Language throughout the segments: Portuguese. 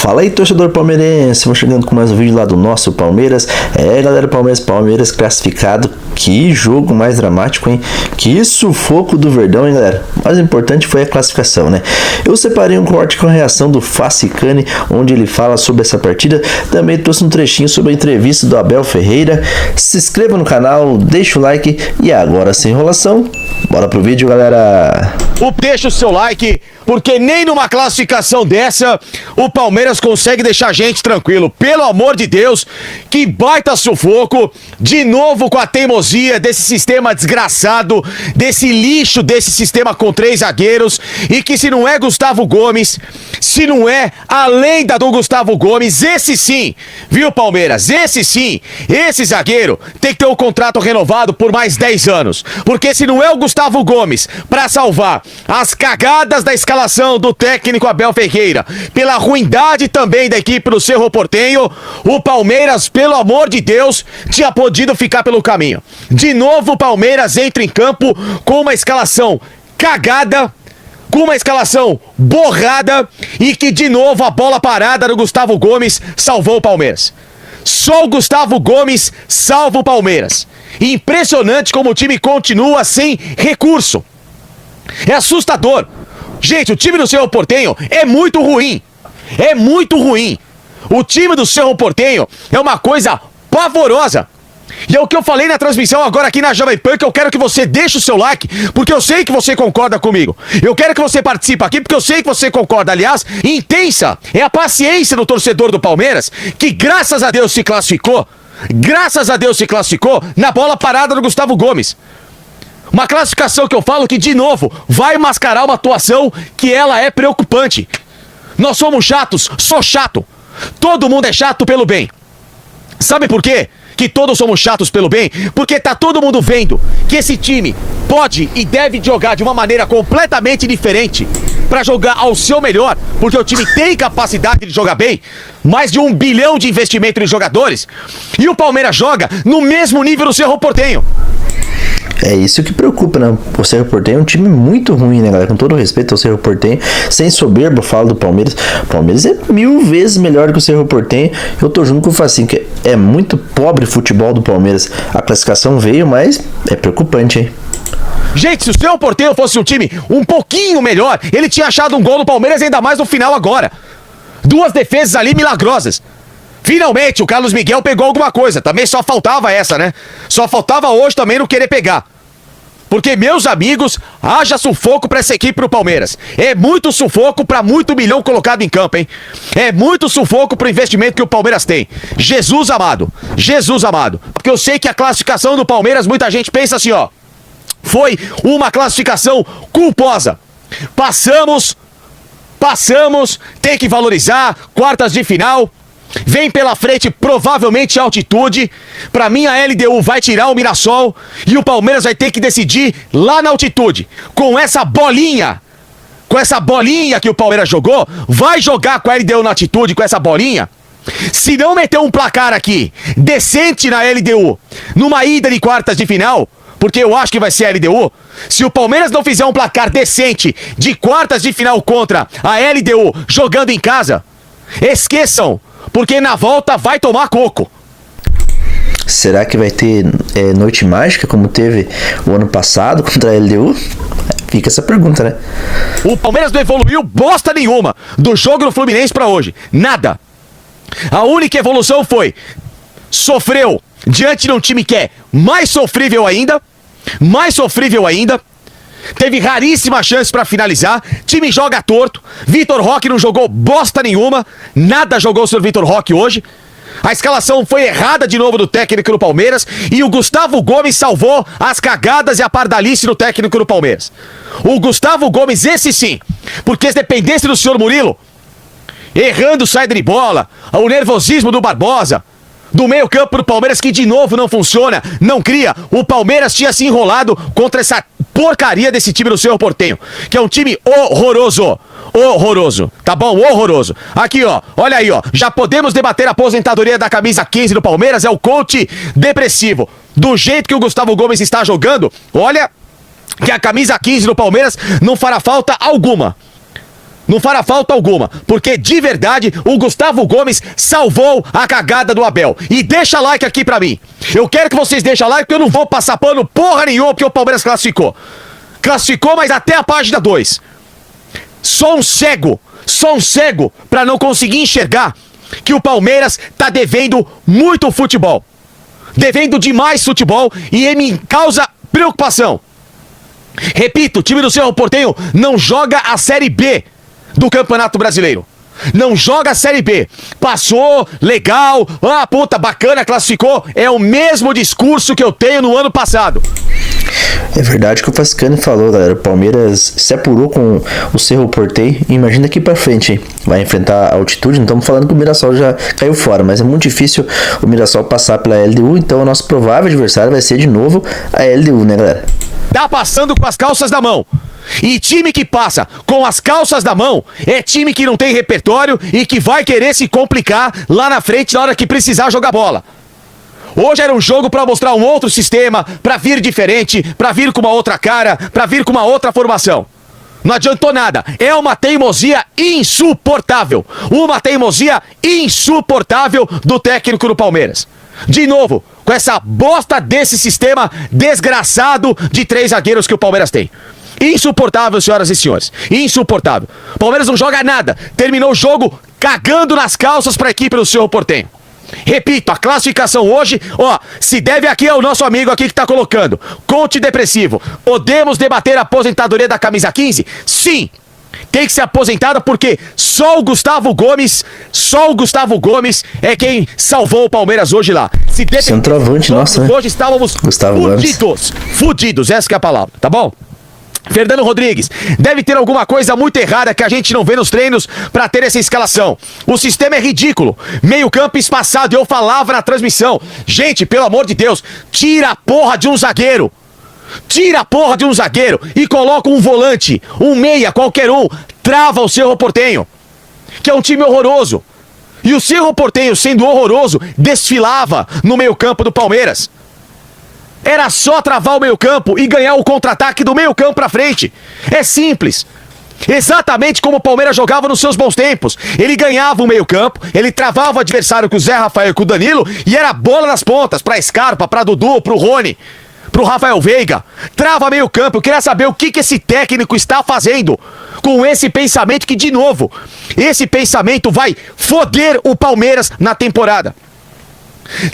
Fala aí, torcedor palmeirense, vamos chegando com mais um vídeo lá do nosso Palmeiras. Galera, Palmeiras classificado. Que jogo mais dramático, hein? Que sufoco do Verdão, hein, galera? O mais importante foi a classificação, né? Eu separei um corte com a reação do Facicani, onde ele fala sobre essa partida. Também trouxe um trechinho sobre a entrevista do Abel Ferreira. Se inscreva no canal, deixa o like e agora, sem enrolação, bora pro vídeo, galera! Deixa o seu like, porque nem numa classificação dessa o Palmeiras consegue deixar a gente tranquilo. Pelo amor de Deus, que baita sufoco, de novo com a teimosia desse sistema desgraçado, desse lixo, desse sistema com 3 zagueiros, e que se não é Gustavo Gomes, se não é a lenda do Gustavo Gomes, esse sim, viu, Palmeiras, esse sim, esse zagueiro tem que ter um contrato renovado por mais 10 anos, porque se não é o Gustavo Gomes pra salvar as cagadas da escalação do técnico Abel Ferreira, pela ruindade também da equipe do Cerro Porteño, o Palmeiras, pelo amor de Deus, tinha podido ficar pelo caminho. De novo o Palmeiras entra em campo com uma escalação cagada, com uma escalação borrada, e que de novo a bola parada do Gustavo Gomes salvou o Palmeiras. Só o Gustavo Gomes salva o Palmeiras. Impressionante como o time continua sem recurso. É assustador. Gente, o time do Cerro Porteño é muito ruim. É muito ruim. O time do Cerro Porteño é uma coisa pavorosa. E é o que eu falei na transmissão agora aqui na Jovem Pan, que eu quero que você deixe o seu like, porque eu sei que você concorda comigo. Eu quero que você participe aqui, porque eu sei que você concorda. Aliás, intensa é a paciência do torcedor do Palmeiras, que graças a Deus se classificou. Graças a Deus se classificou na bola parada do Gustavo Gomes. Uma classificação que eu falo que, de novo, vai mascarar uma atuação que ela é preocupante. Nós somos chatos, sou chato. Todo mundo é chato pelo bem. Sabe por quê que todos somos chatos pelo bem? Porque tá todo mundo vendo que esse time pode e deve jogar de uma maneira completamente diferente pra jogar ao seu melhor, porque o time tem capacidade de jogar bem, mais de 1 bilhão de investimento em jogadores, e o Palmeiras joga no mesmo nível do Cerro Porteño. É isso que preocupa, né? O Cerro Porteño é um time muito ruim, né, galera? Com todo respeito ao Cerro Porteño, sem soberba, eu falo do Palmeiras. O Palmeiras é 1000 vezes melhor que o Cerro Porteño. Eu tô junto com o Facinho, que é muito pobre o futebol do Palmeiras. A classificação veio, mas é preocupante, hein? Gente, se o Cerro Porteño fosse um time um pouquinho melhor, ele tinha achado um gol no Palmeiras, ainda mais no final agora. 2 defesas ali milagrosas. Finalmente o Carlos Miguel pegou alguma coisa. Também só faltava essa, né? Só faltava hoje também não querer pegar. Porque, meus amigos, haja sufoco pra essa equipe pro Palmeiras. É muito sufoco pra muito milhão colocado em campo, hein? É muito sufoco pro investimento que o Palmeiras tem. Jesus amado. Jesus amado. Porque eu sei que a classificação do Palmeiras, muita gente pensa assim, ó. Foi uma classificação culposa. Passamos, tem que valorizar, quartas de final. Vem pela frente provavelmente a altitude. Pra mim a LDU vai tirar o Mirassol e o Palmeiras vai ter que decidir lá na altitude. Com essa bolinha que o Palmeiras jogou, vai jogar com a LDU na altitude, com essa bolinha. Se não meter um placar aqui decente na LDU, numa ida de quartas de final, porque eu acho que vai ser a LDU, se o Palmeiras não fizer um placar decente de quartas de final contra a LDU jogando em casa, esqueçam, porque na volta vai tomar coco. Será que vai ter noite mágica como teve o ano passado contra a LDU? Fica essa pergunta, né? O Palmeiras não evoluiu bosta nenhuma do jogo do Fluminense pra hoje. Nada. A única evolução foi: sofreu diante de um time que é mais sofrível ainda. Teve raríssimas chances pra finalizar. Time joga torto. Vitor Roque não jogou bosta nenhuma. Nada jogou o seu Vitor Roque hoje. A escalação foi errada de novo do técnico do Palmeiras. E o Gustavo Gomes salvou as cagadas e a pardalice do técnico do Palmeiras. O Gustavo Gomes, esse sim. Porque se dependesse do senhor Murilo, errando saída de bola, o nervosismo do Barbosa, do meio campo do Palmeiras, que de novo não funciona, não cria, o Palmeiras tinha se enrolado contra essa porcaria desse time do Cerro Porteño, que é um time horroroso. Horroroso, tá bom? Horroroso. Aqui, ó, olha aí, ó. Já podemos debater a aposentadoria da camisa 15 do Palmeiras. É o coach depressivo. Do jeito que o Gustavo Gomes está jogando, olha que a camisa 15 do Palmeiras não fará falta alguma. Não fará falta alguma, porque de verdade o Gustavo Gomes salvou a cagada do Abel. E deixa like aqui pra mim. Eu quero que vocês deixem like, porque eu não vou passar pano porra nenhuma porque o Palmeiras classificou. Classificou, mas até a página 2. Só um cego pra não conseguir enxergar que o Palmeiras tá devendo muito futebol. Devendo demais futebol e me causa preocupação. Repito, o time do Cerro Porteño não joga a Série B do Campeonato Brasileiro. Não joga a Série B. Passou, legal, puta, bacana, classificou. É o mesmo discurso que eu tenho no ano passado. É verdade que o Fascani falou, galera. O Palmeiras se apurou com o Cerro Porteño. Imagina daqui pra frente, hein? Vai enfrentar a altitude. Não estamos falando que o Mirassol já caiu fora, mas é muito difícil o Mirassol passar pela LDU. Então o nosso provável adversário vai ser de novo a LDU, né, galera? Tá passando com as calças da mão. E time que passa com as calças da mão é time que não tem repertório e que vai querer se complicar lá na frente na hora que precisar jogar bola. Hoje era um jogo pra mostrar um outro sistema, pra vir diferente, pra vir com uma outra cara, pra vir com uma outra formação. Não adiantou nada. É uma teimosia insuportável. Uma teimosia insuportável do técnico do Palmeiras. De novo, com essa bosta desse sistema desgraçado de 3 zagueiros que o Palmeiras tem. Insuportável, senhoras e senhores. Insuportável. O Palmeiras não joga nada. Terminou o jogo cagando nas calças pra equipe do Cerro Porteño. Repito, a classificação hoje, se deve aqui ao nosso amigo aqui que tá colocando. Conte depressivo. Podemos debater a aposentadoria da camisa 15? Sim. Tem que ser aposentada porque só o Gustavo Gomes é quem salvou o Palmeiras hoje lá. Se centroavante, nossa, né? Hoje estávamos fudidos, essa que é a palavra, tá bom? Fernando Rodrigues, deve ter alguma coisa muito errada que a gente não vê nos treinos pra ter essa escalação. O sistema é ridículo. Meio campo espaçado, eu falava na transmissão. Gente, pelo amor de Deus, tira a porra de um zagueiro. Tira a porra de um zagueiro e coloca um volante, um meia, qualquer um. Trava o Cerro Porteño, que é um time horroroso. E o Cerro Porteño, sendo horroroso, desfilava no meio campo do Palmeiras. Era só travar o meio-campo e ganhar o contra-ataque do meio-campo pra frente. É simples. Exatamente como o Palmeiras jogava nos seus bons tempos. Ele ganhava o meio-campo, ele travava o adversário com o Zé Rafael e com o Danilo e era bola nas pontas pra Scarpa, pra Dudu, pro Rony, pro Rafael Veiga. Trava meio-campo. Eu queria saber o que esse técnico está fazendo com esse pensamento que, de novo, esse pensamento vai foder o Palmeiras na temporada.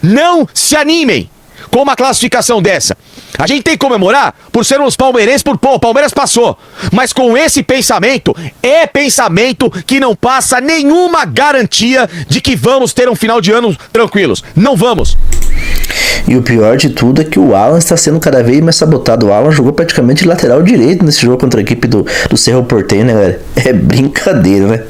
Não se animem com uma classificação dessa. A gente tem que comemorar por sermos palmeirenses, o Palmeiras passou. Mas com esse pensamento, é pensamento que não passa nenhuma garantia de que vamos ter um final de ano tranquilos. Não vamos. E o pior de tudo é que o Alan está sendo cada vez mais sabotado. O Alan jogou praticamente lateral direito nesse jogo contra a equipe do Cerro Porteño, né, galera? É brincadeira, né?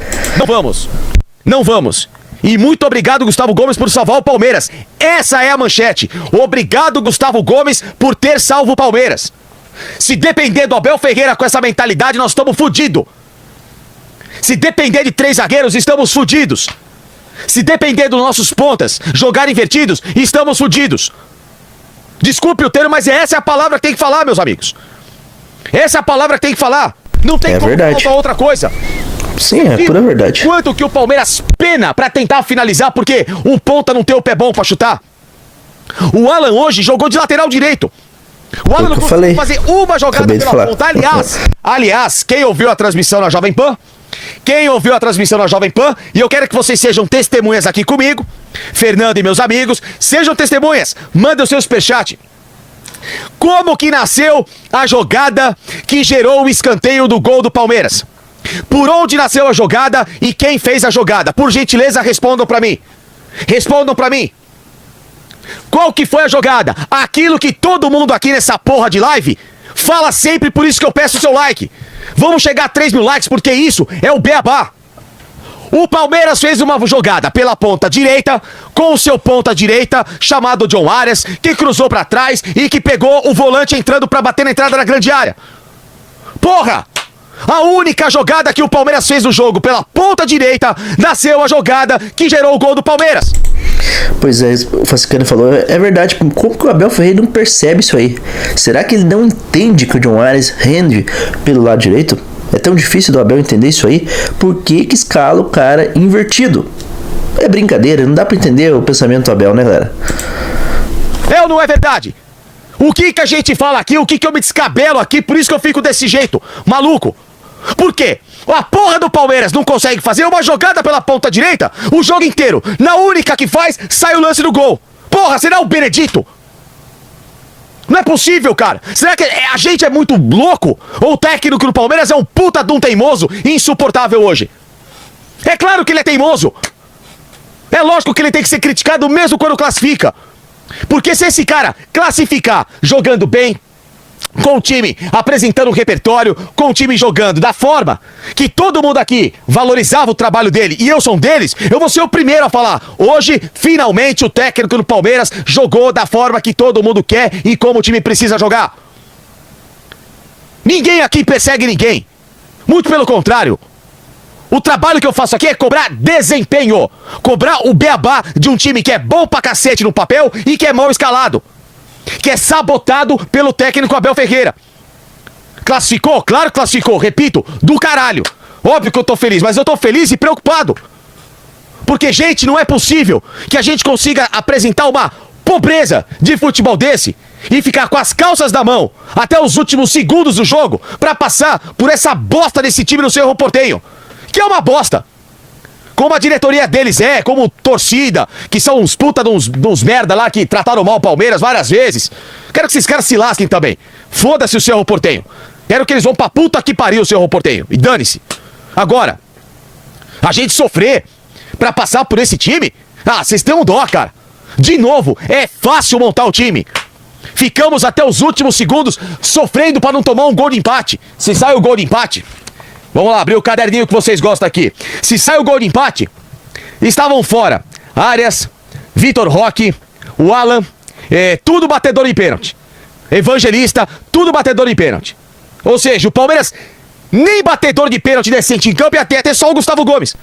Não vamos. E muito obrigado, Gustavo Gomes, por salvar o Palmeiras. Essa é a manchete. Obrigado, Gustavo Gomes, por ter salvo o Palmeiras. Se depender do Abel Ferreira com essa mentalidade, nós estamos fudidos. Se depender de 3 zagueiros, estamos fudidos. Se depender dos nossos pontas jogar invertidos, estamos fudidos. Desculpe o termo, mas essa é a palavra que tem que falar, meus amigos. Essa é a palavra que tem que falar. Não tem como falar outra coisa. Sim, é pura verdade. Quanto que o Palmeiras pena pra tentar finalizar porque o ponta não tem o pé bom pra chutar? O Alan hoje jogou de lateral direito. O Alan não conseguiu fazer uma jogada pela ponta. Aliás, quem ouviu a transmissão na Jovem Pan? E eu quero que vocês sejam testemunhas aqui comigo, Fernando e meus amigos, sejam testemunhas. Mandem o seu superchat. Como que nasceu a jogada que gerou o escanteio do gol do Palmeiras? Por onde nasceu a jogada e quem fez a jogada? Por gentileza, respondam pra mim. Qual que foi a jogada? Aquilo que todo mundo aqui nessa porra de live fala sempre, por isso que eu peço o seu like. Vamos chegar a 3 mil likes, porque isso é o beabá. O Palmeiras fez uma jogada pela ponta direita, com o seu ponta direita, chamado John Arias, que cruzou pra trás e que pegou o volante entrando pra bater na entrada da grande área. Porra! A única jogada que o Palmeiras fez no jogo pela ponta direita, nasceu a jogada que gerou o gol do Palmeiras. Pois é, o Fascani falou, é verdade. Como que o Abel Ferreira não percebe isso aí? Será que ele não entende que o John Arias rende pelo lado direito? É tão difícil do Abel entender isso aí. Por que que escala o cara invertido? É brincadeira, não dá pra entender o pensamento do Abel, né, galera? É ou não é verdade? O que a gente fala aqui, o que eu me descabelo aqui, por isso que eu fico desse jeito, maluco. Por quê? A porra do Palmeiras não consegue fazer uma jogada pela ponta direita o jogo inteiro. Na única que faz, sai o lance do gol. Porra, será o Benedito? Não é possível, cara. Será que a gente é muito louco? Ou o técnico do Palmeiras é um puta de um teimoso e insuportável hoje? É claro que ele é teimoso. É lógico que ele tem que ser criticado mesmo quando classifica. Porque se esse cara classificar jogando bem, com o time apresentando um repertório, com o time jogando da forma que todo mundo aqui valorizava o trabalho dele, e eu sou um deles, eu vou ser o primeiro a falar: hoje, finalmente, o técnico do Palmeiras jogou da forma que todo mundo quer e como o time precisa jogar. Ninguém aqui persegue ninguém. Muito pelo contrário. O trabalho que eu faço aqui é cobrar desempenho. Cobrar o beabá de um time que é bom pra cacete no papel e que é mal escalado. Que é sabotado pelo técnico Abel Ferreira. Classificou? Claro que classificou. Repito, do caralho. Óbvio que eu tô feliz, mas eu tô feliz e preocupado. Porque, gente, não é possível que a gente consiga apresentar uma pobreza de futebol desse e ficar com as calças na mão até os últimos segundos do jogo pra passar por essa bosta desse time no Cerro Porteño. Que é uma bosta. Como a diretoria deles é, como torcida, que são uns puta de uns merda lá que trataram mal o Palmeiras várias vezes. Quero que esses caras se lasquem também. Foda-se o Cerro Porteño. Quero que eles vão pra puta que pariu o Cerro Porteño. E dane-se. Agora, a gente sofrer pra passar por esse time? Ah, vocês têm um dó, cara. De novo, é fácil montar o time. Ficamos até os últimos segundos sofrendo pra não tomar um gol de empate. Se sai o gol de empate... Vamos lá, abrir o caderninho que vocês gostam aqui. Se sai o gol de empate, estavam fora Arias, Vitor Roque, o Alan, tudo batedor de pênalti. Evangelista, tudo batedor de pênalti. Ou seja, o Palmeiras nem batedor de pênalti decente em campo e até só o Gustavo Gomes.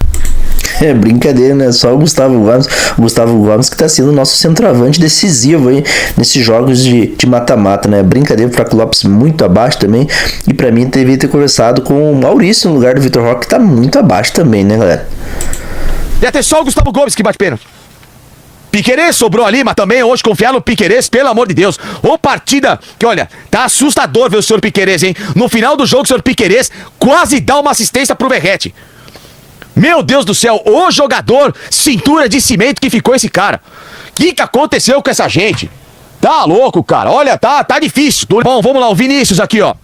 É brincadeira, né? Só o Gustavo Gomes que tá sendo o nosso centroavante decisivo aí nesses jogos de mata-mata, né? Brincadeira, o Flaco Lopes muito abaixo também. E pra mim devia ter conversado com o Maurício no lugar do Vitor Roque, que tá muito abaixo também, né, galera? E até só o Gustavo Gomes que bate pênalti. Piquerez sobrou ali, mas também hoje confiar no Piquerez, pelo amor de Deus. Ô partida que, olha, tá assustador ver o senhor Piquerez, hein? No final do jogo, o senhor Piquerez quase dá uma assistência pro Verratti. Meu Deus do céu, o jogador cintura de cimento que ficou esse cara. O que aconteceu com essa gente? Tá louco, cara. Olha, tá difícil. Bom, vamos lá, o Vinícius aqui, ó.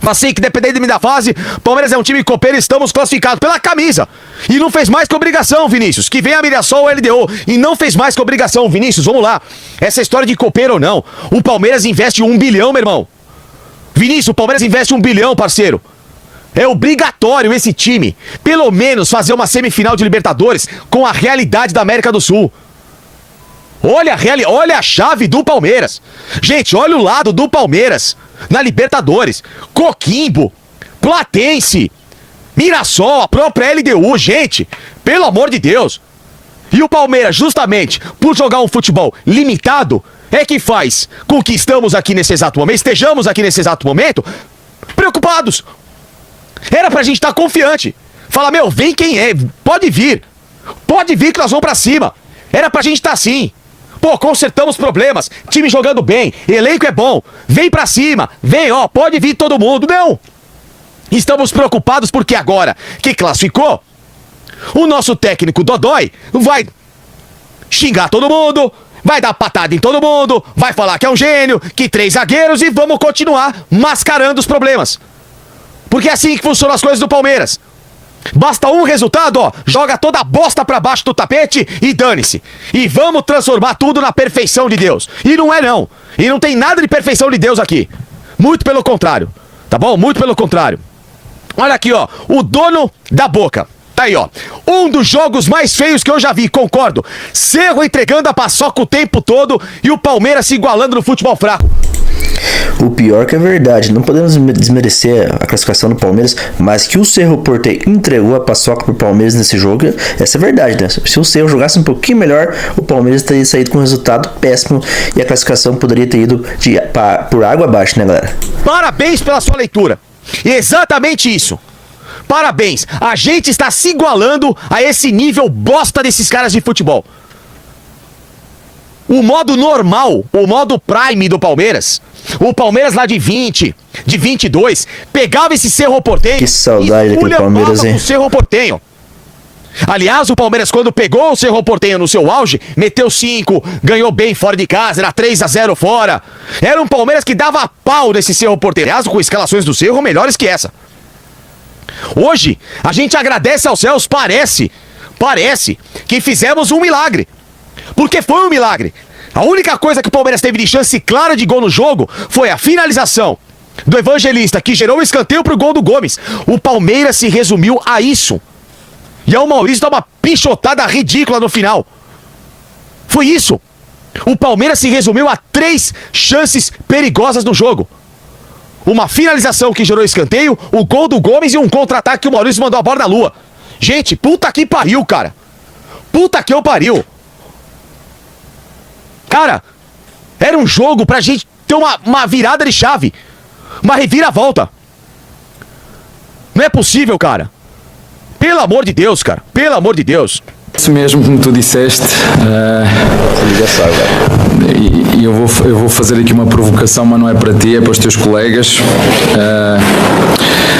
Passei que dependendo da fase, Palmeiras é um time copeiro, estamos classificados pela camisa. E não fez mais que obrigação, Vinícius. Que vem a Mirassol, o LDO. E não fez mais que obrigação, Vinícius, vamos lá. Essa história de copeiro ou não, o Palmeiras investe 1 bilhão, meu irmão. Vinícius, o Palmeiras investe 1 bilhão, parceiro. É obrigatório esse time, pelo menos, fazer uma semifinal de Libertadores com a realidade da América do Sul. Olha a chave do Palmeiras. Gente, olha o lado do Palmeiras na Libertadores. Coquimbo, Platense, Mirassol, a própria LDU, gente, pelo amor de Deus. E o Palmeiras, justamente por jogar um futebol limitado, é que faz com que estejamos aqui nesse exato momento preocupados. Era pra gente estar confiante. Fala, meu, vem quem é, pode vir que nós vamos pra cima. Era pra gente estar assim. Pô, consertamos problemas, time jogando bem, elenco é bom, vem pra cima, vem, ó, pode vir todo mundo. Não, estamos preocupados porque agora que classificou, o nosso técnico Dodói vai xingar todo mundo, vai dar patada em todo mundo, vai falar que é um gênio, que 3 zagueiros e vamos continuar mascarando os problemas. Porque é assim que funcionam as coisas do Palmeiras. Basta um resultado, ó, joga toda a bosta pra baixo do tapete e dane-se. E vamos transformar tudo na perfeição de Deus. E não é não. E não tem nada de perfeição de Deus aqui. Muito pelo contrário. Tá bom? Muito pelo contrário. Olha aqui, ó, o dono da boca. Tá aí, ó. Um dos jogos mais feios que eu já vi, concordo. Cerro entregando a paçoca o tempo todo e o Palmeiras se igualando no futebol fraco. O pior que é verdade, não podemos desmerecer a classificação do Palmeiras, mas que o Cerro Porteño entregou a paçoca pro Palmeiras nesse jogo, essa é verdade, né? Se o Cerro jogasse um pouquinho melhor, o Palmeiras teria saído com um resultado péssimo e a classificação poderia ter ido por água abaixo, né, galera? Parabéns pela sua leitura. Exatamente isso. Parabéns. A gente está se igualando a esse nível bosta desses caras de futebol. O modo normal, o modo Prime do Palmeiras, o Palmeiras lá de 20, de 22, pegava esse Cerro Porteño. Que saudade daquele Palmeiras, hein? Cerro Porteño. Aliás, o Palmeiras, quando pegou o Cerro Porteño no seu auge, meteu 5, ganhou bem fora de casa, era 3-0 fora. Era um Palmeiras que dava pau nesse Cerro Porteño. Aliás, com escalações do Cerro melhores que essa. Hoje, a gente agradece aos céus, parece que fizemos um milagre. Porque foi um milagre. A única coisa que o Palmeiras teve de chance clara de gol no jogo foi a finalização do Evangelista, que gerou o escanteio pro gol do Gomes. O Palmeiras se resumiu a isso. E aí o Maurício dá uma pichotada ridícula no final. Foi isso. O Palmeiras se resumiu a 3 chances perigosas no jogo. Uma finalização que gerou escanteio, o gol do Gomes e um contra-ataque que o Maurício mandou a bola na lua. Gente, puta que pariu, cara. Puta que eu pariu. Cara, era um jogo pra gente ter uma virada de chave. Uma reviravolta. Não é possível, cara. Pelo amor de Deus, cara. Pelo amor de Deus. Isso mesmo, como tu disseste. E eu vou fazer aqui uma provocação, mas não é para ti, é para os teus colegas.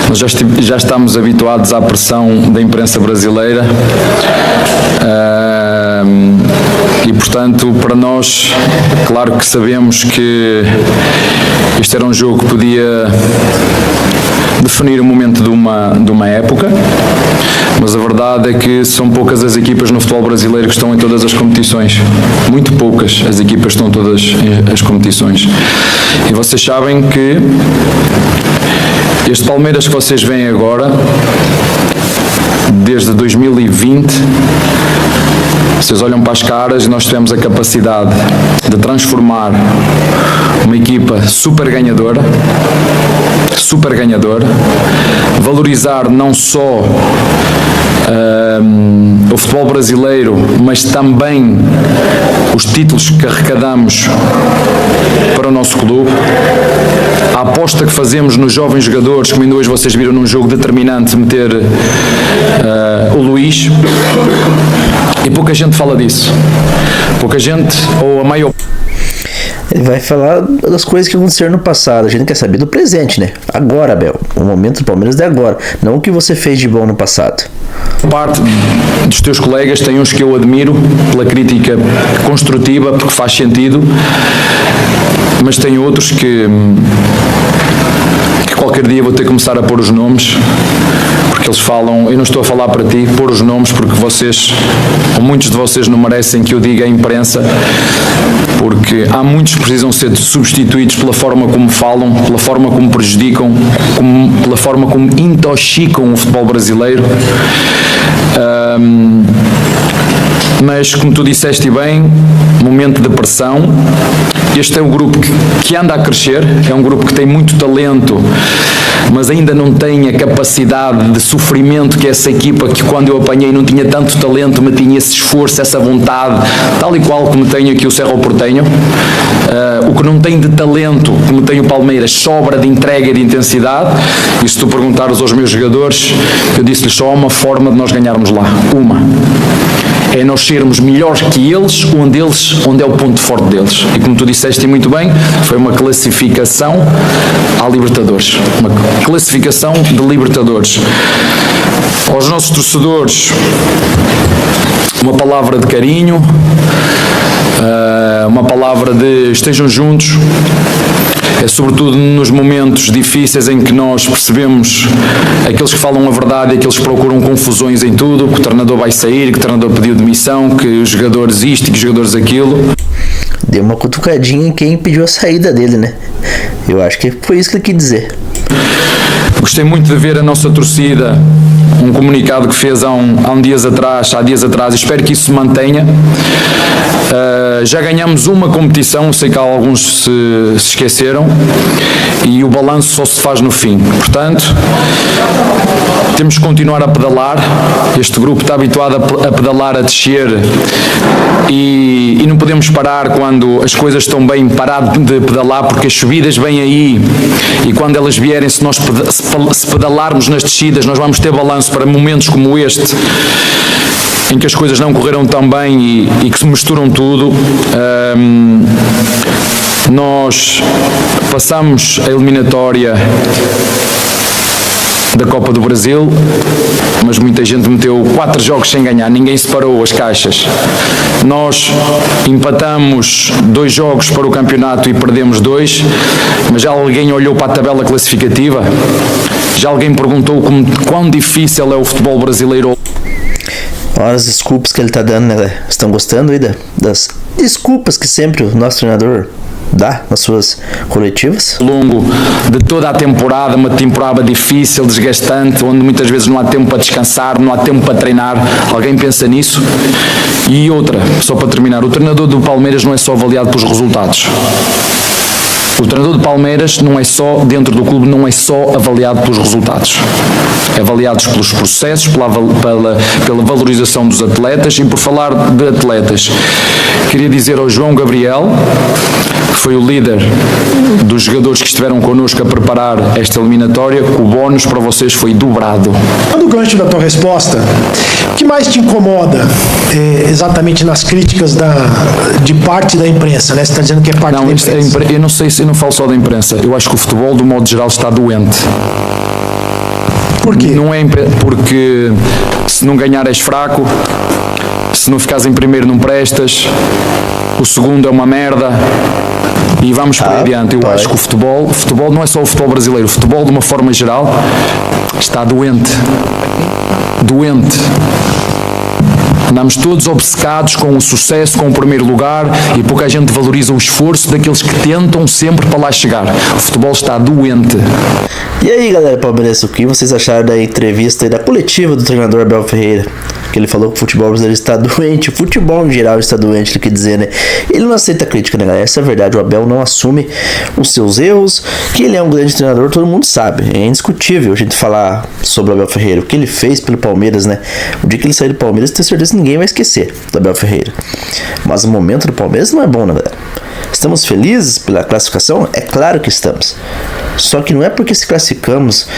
Nós já estamos habituados à pressão da imprensa brasileira. E portanto, para nós, claro que sabemos que este era um jogo que podia definir o momento de uma época, mas a verdade é que são poucas as equipas no futebol brasileiro que estão em todas as competições. Muito poucas as equipas estão todas as competições. E vocês sabem que este Palmeiras que vocês veem agora, desde 2020, vocês olham para as caras e nós tivemos a capacidade de transformar uma equipa super ganhadora, valorizar não só o futebol brasileiro, mas também os títulos que arrecadamos para o nosso clube, a aposta que fazemos nos jovens jogadores, como ainda hoje vocês viram num jogo determinante meter o Luís, e pouca gente fala disso. Pouca gente, ou a maior. Ele vai falar das coisas que aconteceram no passado. A gente quer saber do presente, né? Agora, Abel. O momento do Palmeiras é agora. Não o que você fez de bom no passado. Parte dos teus colegas tem uns que eu admiro pela crítica construtiva, porque faz sentido, mas tem outros que qualquer dia vou ter que começar a pôr os nomes, porque eles falam, eu não estou a falar para ti, pôr os nomes, porque vocês, ou muitos de vocês não merecem que eu diga à imprensa, porque há muitos que precisam ser substituídos pela forma como falam, pela forma como prejudicam, pela forma como intoxicam o futebol brasileiro. Mas, como tu disseste bem, momento de pressão. Este é um grupo que anda a crescer, é um grupo que tem muito talento, mas ainda não tem a capacidade de sofrimento que essa equipa, que quando eu apanhei não tinha tanto talento, mas tinha esse esforço, essa vontade, tal e qual como tem aqui o Cerro Porteño. O que não tem de talento, como tem o Palmeiras, sobra de entrega e de intensidade. E se tu perguntares aos meus jogadores, eu disse-lhes só há uma forma de nós ganharmos lá. Uma. É nós sermos melhores que eles, onde é o ponto forte deles. E como tu disseste muito bem, foi uma classificação à Libertadores. Uma classificação de Libertadores. Aos nossos torcedores, uma palavra de carinho, uma palavra de estejam juntos. É sobretudo nos momentos difíceis em que nós percebemos aqueles que falam a verdade e aqueles que procuram confusões em tudo, que o treinador vai sair, que o treinador pediu demissão, que os jogadores isto e que os jogadores aquilo. Deu uma cutucadinha em quem pediu a saída dele, né? Eu acho que foi isso que ele quis dizer. Gostei muito de ver a nossa torcida um comunicado que fez há dias atrás, e espero que isso se mantenha. Já ganhamos uma competição, sei que alguns se esqueceram, e o balanço só se faz no fim. Portanto, temos que continuar a pedalar. Este grupo está habituado a pedalar, a descer, e não podemos parar quando as coisas estão bem, parar de pedalar, porque as subidas vêm aí, e quando elas vierem, se nós se pedalarmos nas descidas, nós vamos ter balanço para momentos como este, em que as coisas não correram tão bem e que se misturam tudo. Nós passamos a eliminatória da Copa do Brasil, mas muita gente meteu 4 jogos sem ganhar, ninguém separou as caixas. Nós empatamos 2 jogos para o campeonato e perdemos 2, mas já alguém olhou para a tabela classificativa? Já alguém perguntou quão difícil é o futebol brasileiro? Olha as desculpas que ele tá dando, né, galera? Estão gostando aí das desculpas que sempre o nosso treinador dá nas suas coletivas? Ao longo de toda a temporada, uma temporada difícil, desgastante, onde muitas vezes não há tempo para descansar, não há tempo para treinar. Alguém pensa nisso? E outra, só para terminar, o treinador do Palmeiras não é só avaliado pelos resultados. O treinador de Palmeiras não é só, dentro do clube, não é só avaliado pelos resultados. É avaliado pelos processos, pela valorização dos atletas. E por falar de atletas, queria dizer ao João Gabriel, que foi o líder dos jogadores que estiveram connosco a preparar esta eliminatória, que o bónus para vocês foi dobrado. No gancho da tua resposta, o que mais te incomoda exatamente nas críticas de parte da imprensa, né? Você está dizendo que é parte da imprensa. Eu não sei se eu não falo só da imprensa, eu acho que o futebol, do modo geral, está doente. Por quê? Não é porque se não ganhar és fraco, se não ficares em primeiro não prestas, o segundo é uma merda, e vamos por aí adiante. Eu acho que o futebol não é só o futebol brasileiro, o futebol de uma forma geral está doente. Andamos todos obcecados com o sucesso, com o primeiro lugar, e pouca gente valoriza o esforço daqueles que tentam sempre para lá chegar. O futebol está doente. E aí, galera palmeirense, o que vocês acharam da entrevista e da coletiva do treinador Abel Ferreira? Que ele falou que o futebol brasileiro está doente, o futebol em geral está doente, ele quer dizer, né? Ele não aceita crítica, né, galera? Essa é a verdade. O Abel não assume os seus erros, que ele é um grande treinador, todo mundo sabe. É indiscutível a gente falar sobre o Abel Ferreira, o que ele fez pelo Palmeiras, né? O dia que ele sair do Palmeiras, tenho certeza que ninguém vai esquecer do Abel Ferreira. Mas o momento do Palmeiras não é bom, né, galera? Estamos felizes pela classificação? É claro que estamos. Só que não é porque se classificamos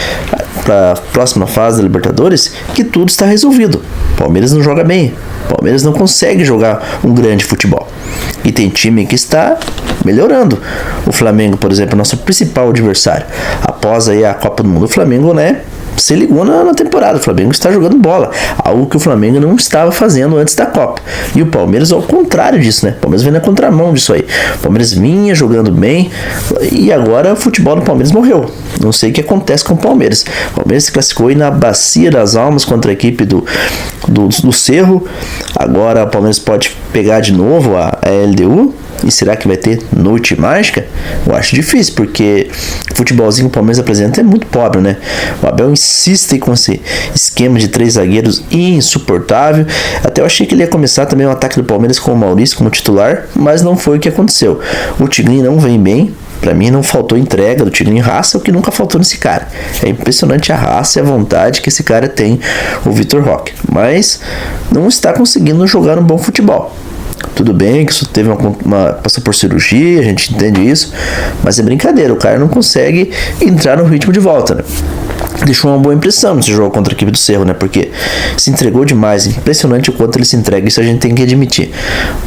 para a próxima fase da Libertadores que tudo está resolvido. O Palmeiras não joga bem. O Palmeiras não consegue jogar um grande futebol. E tem time que está melhorando. O Flamengo, por exemplo, é nosso principal adversário. Após aí a Copa do Mundo, o Flamengo, né, se ligou na temporada. O Flamengo está jogando bola, algo que o Flamengo não estava fazendo antes da Copa. E o Palmeiras ao contrário disso, né? O Palmeiras vem na contramão disso aí. O Palmeiras vinha jogando bem e agora o futebol do Palmeiras morreu. Não sei o que acontece com o Palmeiras. O Palmeiras se classificou aí na Bacia das Almas contra a equipe do Cerro. Agora o Palmeiras pode pegar de novo a LDU. E será que vai ter noite mágica? Eu acho difícil, porque o futebolzinho que o Palmeiras apresenta é muito pobre, né? O Abel insiste com esse esquema de 3 zagueiros insuportável. Até eu achei que ele ia começar também o ataque do Palmeiras com o Maurício como titular, mas não foi o que aconteceu. O Tigrinho não vem bem. Pra mim não faltou entrega do Tigrinho, raça, o que nunca faltou nesse cara. É impressionante a raça e a vontade que esse cara tem, o Vitor Roque. Mas não está conseguindo jogar um bom futebol. Tudo bem que isso teve passou por cirurgia, a gente entende isso, mas é brincadeira, o cara não consegue entrar no ritmo de volta, né? Deixou uma boa impressão nesse jogo contra a equipe do Cerro, né? Porque se entregou demais, impressionante o quanto ele se entrega, isso a gente tem que admitir.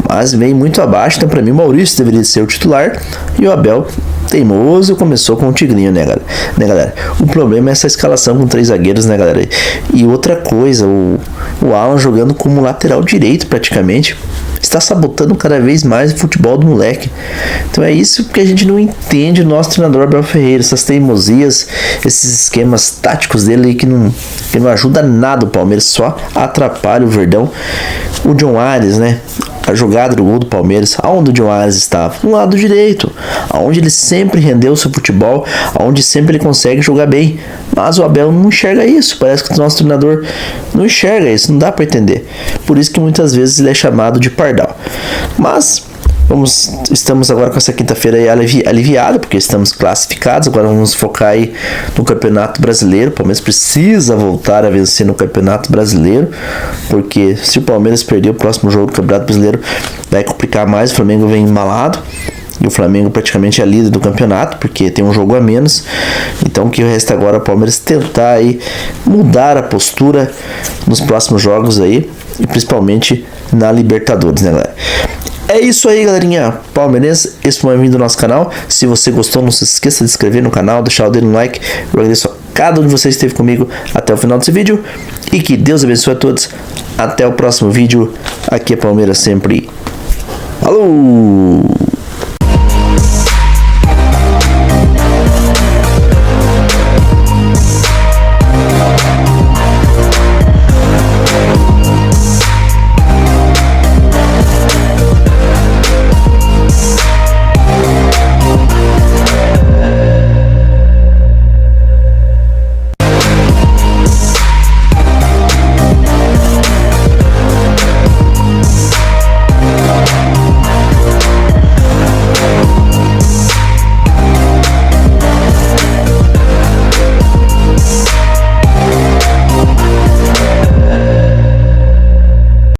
Mas veio muito abaixo, então pra mim o Maurício deveria ser o titular e o Abel, teimoso, começou com o Tigrinho, né, galera? O problema é essa escalação com 3 zagueiros, né, galera? E outra coisa, o Alan jogando como lateral direito praticamente, está sabotando cada vez mais o futebol do moleque. Então é isso que a gente não entende do nosso treinador Abel Ferreira, essas teimosias, esses esquemas táticos dele que não ajuda nada o Palmeiras, só atrapalha o Verdão. O John Ares, né? A jogada do gol do Palmeiras, aonde o John Ares estava? No lado direito, aonde ele sempre rendeu seu futebol, aonde sempre ele consegue jogar bem. Mas o Abel não enxerga isso. Parece que o nosso treinador não enxerga isso. Não dá para entender. Por isso que muitas vezes ele é chamado de pardal. Mas estamos agora com essa quinta-feira aliviada, porque estamos classificados. Agora vamos focar aí no Campeonato Brasileiro. O Palmeiras precisa voltar a vencer no Campeonato Brasileiro, porque se o Palmeiras perder o próximo jogo do Campeonato Brasileiro, vai complicar mais. O Flamengo vem embalado e o Flamengo praticamente é líder do campeonato, porque tem um jogo a menos. Então o que resta agora é o Palmeiras tentar aí mudar a postura nos próximos jogos aí, e principalmente na Libertadores, né, galera? É isso aí, galerinha palmeirense. Esse foi o bem-vindo ao nosso canal. Se você gostou, não se esqueça de se inscrever no canal, deixar o dedo no like. Eu agradeço a cada um de vocês que esteve comigo até o final desse vídeo. E que Deus abençoe a todos. Até o próximo vídeo. Aqui é Palmeiras sempre. Falou!